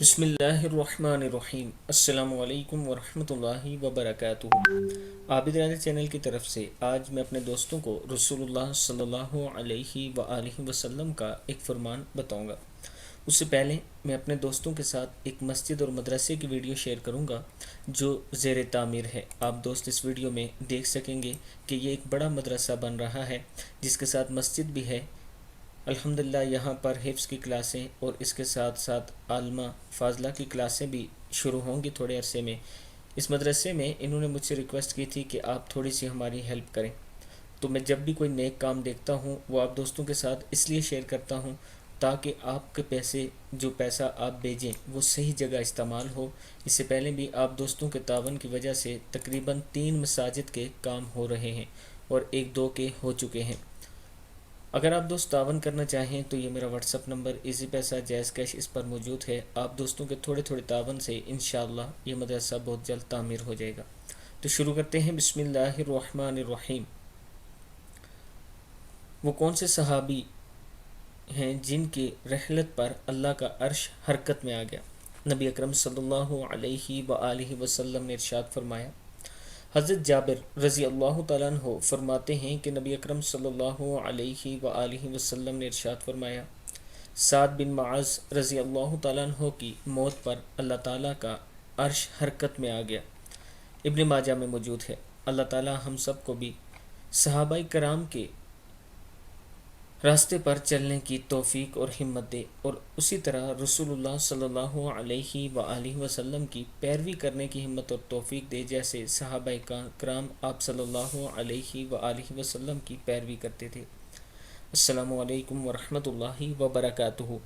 بسم اللہ الرحمن الرحیم۔ السلام علیکم ورحمۃ اللہ وبرکاتہ۔ عابد چینل کی طرف سے آج میں اپنے دوستوں کو رسول اللہ صلی اللہ علیہ وآلہ وسلم کا ایک فرمان بتاؤں گا۔ اس سے پہلے میں اپنے دوستوں کے ساتھ ایک مسجد اور مدرسے کی ویڈیو شیئر کروں گا جو زیر تعمیر ہے۔ آپ دوست اس ویڈیو میں دیکھ سکیں گے کہ یہ ایک بڑا مدرسہ بن رہا ہے جس کے ساتھ مسجد بھی ہے۔ الحمدللہ یہاں پر حفظ کی کلاسیں اور اس کے ساتھ ساتھ عالمہ فاضلہ کی کلاسیں بھی شروع ہوں گی تھوڑے عرصے میں۔ اس مدرسے میں انہوں نے مجھ سے ریکویسٹ کی تھی کہ آپ تھوڑی سی ہماری ہیلپ کریں، تو میں جب بھی کوئی نیک کام دیکھتا ہوں وہ آپ دوستوں کے ساتھ اس لیے شیئر کرتا ہوں تاکہ آپ کے جو پیسہ آپ بھیجیں وہ صحیح جگہ استعمال ہو۔ اس سے پہلے بھی آپ دوستوں کے تعاون کی وجہ سے تقریباً 3 مساجد کے کام ہو رہے ہیں اور 1-2 کے ہو چکے ہیں۔ اگر آپ دوست تعاون کرنا چاہیں تو یہ میرا واٹس اپ نمبر ایزی پیسہ جائز کیش اس پر موجود ہے۔ آپ دوستوں کے تھوڑے تعاون سے انشاءاللہ یہ مدرسہ بہت جلد تعمیر ہو جائے گا۔ تو شروع کرتے ہیں۔ بسم اللہ الرحمن الرحیم۔ وہ کون سے صحابی ہیں جن کی رحلت پر اللہ کا عرش حرکت میں آ گیا؟ نبی اکرم صلی اللہ علیہ وآلہ وسلم نے ارشاد فرمایا۔ حضرت جابر رضی اللہ تعالیٰ عنہ فرماتے ہیں کہ نبی اکرم صلی اللہ علیہ وآلہ وسلم نے ارشاد فرمایا، سعد بن معاذ رضی اللہ تعالیٰ عنہ کی موت پر اللہ تعالیٰ کا عرش حرکت میں آ گیا۔ ابن ماجہ میں موجود ہے۔ اللہ تعالیٰ ہم سب کو بھی صحابہ کرام کے راستے پر چلنے کی توفیق اور ہمت دے، اور اسی طرح رسول اللہ صلی اللہ علیہ وآلہ وسلم کی پیروی کرنے کی ہمت اور توفیق دے جیسے صحابہ کرام آپ صلی اللہ علیہ وآلہ وسلم کی پیروی کرتے تھے۔ السلام علیکم ورحمۃ اللہ وبرکاتہ۔